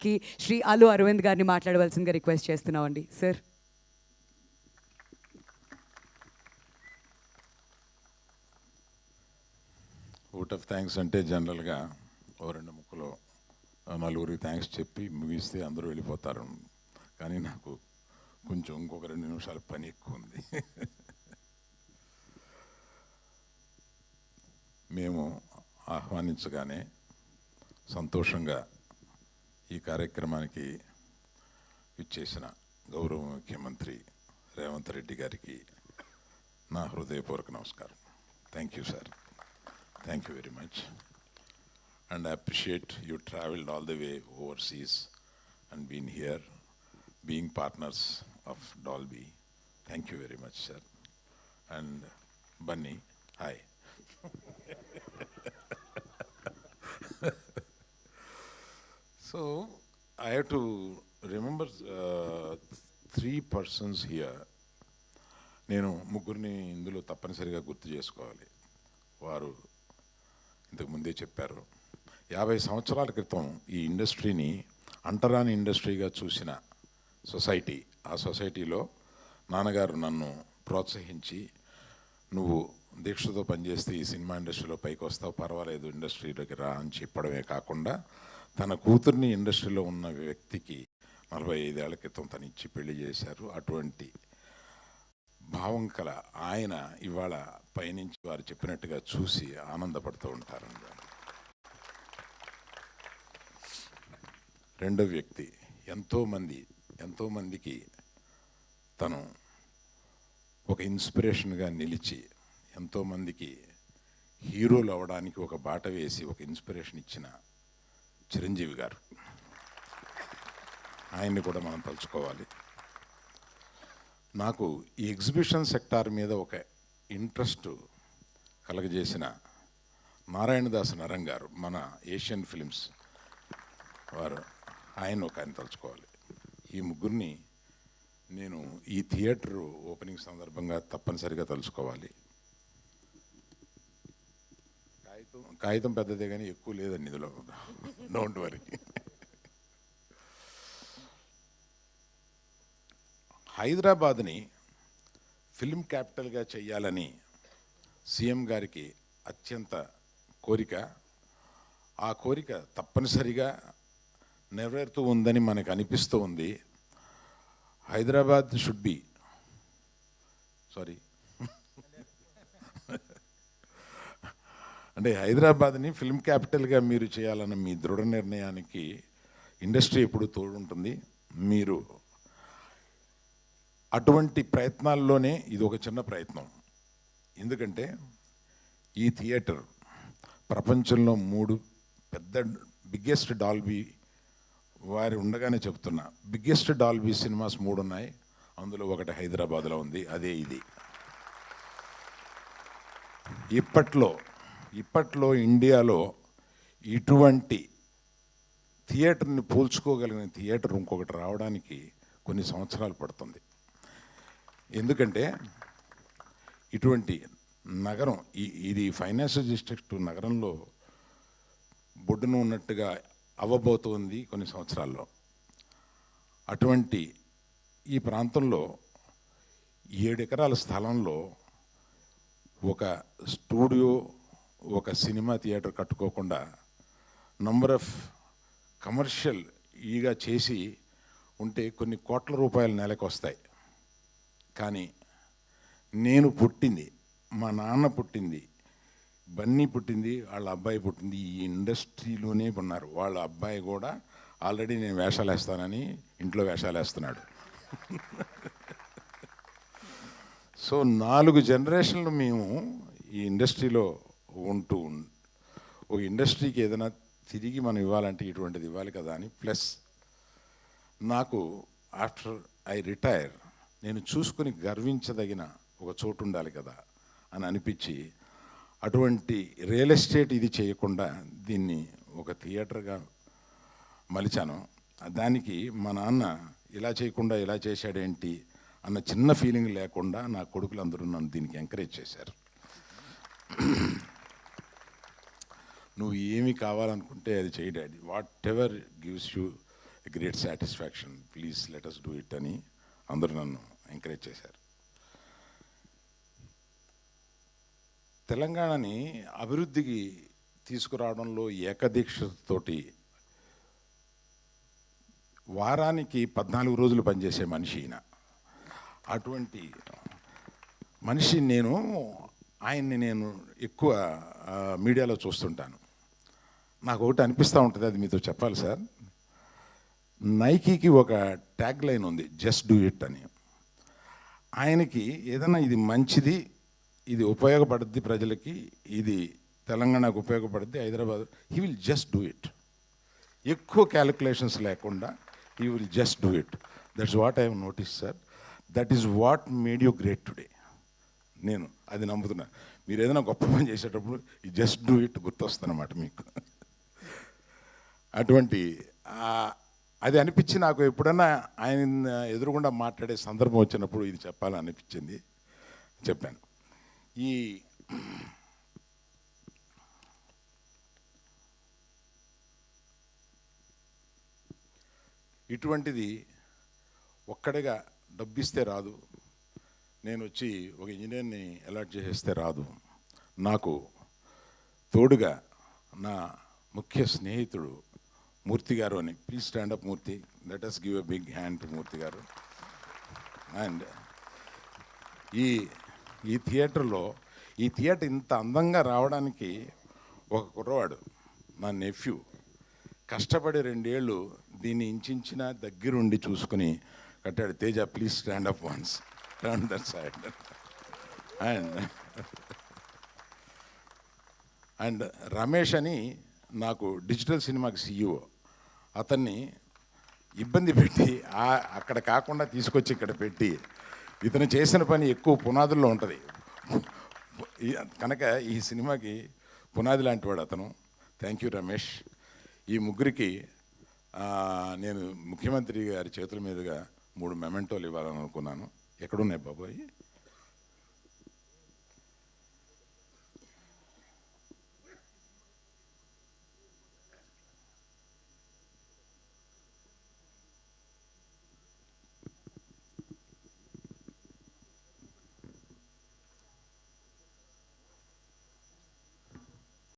కి శ్రీ అల్లు అరవింద్ గారిని మాట్లాడవలసిందిగా రిక్వెస్ట్ చేస్తున్నామండి సార్. ఓట్ ఆఫ్ థ్యాంక్స్ అంటే జనరల్గా ఓ రెండు ముక్కలో నలుగురికి థ్యాంక్స్ చెప్పి ముగిస్తే అందరూ వెళ్ళిపోతారు. కానీ నాకు కొంచెం ఇంకొక 2 నిమిషాల పని ఎక్కువ ఉంది. మేము ఆహ్వానించగానే సంతోషంగా ఈ కార్యక్రమానికి ఇచ్చేసిన గౌరవ ముఖ్యమంత్రి రేవంత్ రెడ్డి గారికి నా హృదయపూర్వక నమస్కారం. Thank you sir, thank you very much. And I appreciate you traveled all the way overseas and been here, being partners of Dolby. Thank you very much, sir. And Bunny, hi. So I have to remember 3 persons here. నేను ముగ్గురిని ఇందులో తప్పనిసరిగా గుర్తు చేసుకోవాలి. వారు ఇంతకు ముందే చెప్పారు. 50 సంవత్సరాల క్రితం ఈ ఇండస్ట్రీని అంటరాని ఇండస్ట్రీగా చూసిన సొసైటీ, ఆ సొసైటీలో నాన్నగారు నన్ను ప్రోత్సహించి, నువ్వు దీక్షతో పనిచేస్తే ఈ సినిమా ఇండస్ట్రీలో పైకి వస్తావు, పర్వాలేదు ఇండస్ట్రీలోకి రా అని చెప్పడమే కాకుండా తన కూతుర్ని ఇండస్ట్రీలో ఉన్న వ్యక్తికి 45 ఏళ్ల క్రితం తను ఇచ్చి పెళ్లి చేశారు. అటువంటి భావం కల ఆయన ఇవాళ పైనుంచి వారు చెప్పినట్టుగా చూసి ఆనందపడుతూ ఉంటారండి. రెండో వ్యక్తి ఎంతోమందికి తను ఒక ఇన్స్పిరేషన్గా నిలిచి, ఎంతోమందికి హీరోలు అవ్వడానికి ఒక బాట వేసి ఒక ఇన్స్పిరేషన్ ఇచ్చిన చిరంజీవి గారు. ఆయన్ని కూడా మనం తలుచుకోవాలి. నాకు ఈ ఎగ్జిబిషన్ సెక్టార్ మీద ఒక ఇంట్రెస్ట్ కలగజేసిన నారాయణదాస్ నరం గారు, మన ఏషియన్ ఫిలిమ్స్ వారు, ఆయన తలుచుకోవాలి. ఈ ముగ్గురిని నేను ఈ థియేటర్ ఓపెనింగ్ సందర్భంగా తప్పనిసరిగా తలుచుకోవాలి. కాగితం పెద్దదే కానీ ఎక్కువ లేదండి ఇందులో, డోంట్ వరీ. హైదరాబాద్ని ఫిల్మ్ క్యాపిటల్గా చేయాలని సీఎం గారికి అత్యంత కోరిక. ఆ కోరిక తప్పనిసరిగా నెరవేరుతూ ఉందని మనకు అనిపిస్తూ ఉంది. హైదరాబాద్ షుడ్ బి అంటే హైదరాబాద్ని ఫిల్మ్ క్యాపిటల్గా మీరు చేయాలన్న మీ దృఢ నిర్ణయానికి ఇండస్ట్రీ ఎప్పుడు తోడుంటుంది. మీరు అటువంటి ప్రయత్నాల్లోనే ఇది ఒక చిన్న ప్రయత్నం. ఎందుకంటే ఈ థియేటర్ ప్రపంచంలో 3 పెద్ద బిగ్గెస్ట్ డాల్బీ వారి ఉండగానే చెప్తున్నా, బిగ్గెస్ట్ డాల్బీ సినిమాస్ 3 ఉన్నాయి. అందులో ఒకటి హైదరాబాద్లో ఉంది, అదే ఇది. ఇప్పట్లో ఇండియాలో ఇటువంటి థియేటర్ని పోల్చుకోగలిగిన థియేటర్ ఇంకొకటి రావడానికి కొన్ని సంవత్సరాలు పడుతుంది. ఎందుకంటే ఇటువంటి నగరం, ఇది ఫైనాన్షియల్ డిస్ట్రిక్ట్ నగరంలో బొడ్డున ఉన్నట్టుగా అవ్వబోతుంది కొన్ని సంవత్సరాల్లో. అటువంటి ఈ ప్రాంతంలో 7 ఎకరాల స్థలంలో ఒక స్టూడియో, ఒక సినిమా థియేటర్ కట్టుకోకుండా నంబర్ ఆఫ్ కమర్షియల్ ఈగా చేసి ఉంటే కొన్ని కోట్ల రూపాయల నెలకు వస్తాయి. కానీ నేను పుట్టింది, మా నాన్న పుట్టింది, బన్నీ పుట్టింది, వాళ్ళ అబ్బాయి పుట్టింది ఈ ఇండస్ట్రీలోనే ఉన్నారు. వాళ్ళ అబ్బాయి కూడా ఆల్రెడీ నేను వేషాలు వేస్తానని ఇంట్లో వేషాలు వేస్తున్నాడు. సో 4 జనరేషన్లు మేము ఈ ఇండస్ట్రీలో ఉంటూ, ఒక ఇండస్ట్రీకి ఏదైనా తిరిగి మనం ఇవ్వాలంటే ఇటువంటిది ఇవ్వాలి కదా అని. ప్లస్ నాకు ఆఫ్టర్ ఐ రిటైర్ నేను చూసుకుని గర్వించదగిన ఒక చోటు ఉండాలి కదా అని అనిపించి, అటువంటి రియల్ ఎస్టేట్ ఇది చేయకుండా దీన్ని ఒక థియేటర్గా మలిచాను. దానికి మా నాన్న ఇలా చేయకుండా ఇలా చేశాడేంటి అన్న చిన్న ఫీలింగ్ లేకుండా నా కొడుకులందరూ నన్ను దీనికి ఎంకరేజ్ చేశారు. నువ్వు ఏమి కావాలనుకుంటే అది చేయి daddy, whatever gives you great satisfaction, please let us do it అని అందరూ నన్ను ఎంకరేజ్ చేశారు. తెలంగాణని అభివృద్ధికి తీసుకురావడంలో ఏకదీక్షతోటి వారానికి 14 రోజులు పనిచేసే మనిషి ఈయన. అటువంటి మనిషి ఆయన్ని నేను ఎక్కువ మీడియాలో చూస్తుంటాను. నాకు ఒకటి అనిపిస్తూ ఉంటుంది, అది మీతో చెప్పాలి సార్. నైకీకి ఒక ట్యాగ్ లైన్ ఉంది, జస్ట్ డూ ఇట్ అని. ఆయనకి ఏదైనా ఇది మంచిది, ఇది ఉపయోగపడుద్ది ప్రజలకి, ఇది తెలంగాణకు ఉపయోగపడుద్ది, Hyderabad, he will just do it. ఎక్కువ క్యాలిక్యులేషన్స్ లేకుండా he will just do it. That's what I have notice sir. That is what made you great today. నేను అది నమ్ముతున్నా. మీరు ఏదైనా గొప్ప పని చేసేటప్పుడు ఈ జస్ట్ డూ ఇట్ గుర్తొస్తుందన్నమాట మీకు. అటువంటి అది అనిపించి నాకు ఎప్పుడన్నా ఆయన ఎదురుగుండా మాట్లాడే సందర్భం వచ్చినప్పుడు ఇది చెప్పాలని అనిపించింది, చెప్పాను. ఇటువంటిది ఒక్కడిగా డబ్బిస్తే రాదు, నేను వచ్చి ఒక ఇంజనీర్ని అలాట్ చేసేస్తే రాదు. నాకు తోడుగా నా ముఖ్య స్నేహితుడు మూర్తి గారు అని. Please stand up Murthy, let us give a big hand to Murthy garu. And ఈ థియేటర్లో, ఈ థియేటర్ ఇంత అందంగా రావడానికి ఒక కుర్రవాడు, నా నెఫ్యూ, కష్టపడి 2 ఏళ్ళు దీన్ని ఇంచిన దగ్గరుండి చూసుకుని కట్టాడు. Teja, please stand up once, turn that side. And Ramesh అని నాకు డిజిటల్ సినిమాకి CEO, అతన్ని ఇబ్బంది పెట్టి అక్కడ కాకుండా తీసుకొచ్చి ఇక్కడ పెట్టి, ఇతను చేసిన పని ఎక్కువ పునాదుల్లో ఉంటుంది కనుక ఈ సినిమాకి పునాది లాంటి వాడు అతను. Thank you Ramesh. ఈ ముగ్గురికి నేను ముఖ్యమంత్రి గారి చేతుల మీదుగా 3 మెమెంటోలు ఇవ్వాలని అనుకున్నాను. ఎక్కడున్నాయి బాబోయ్?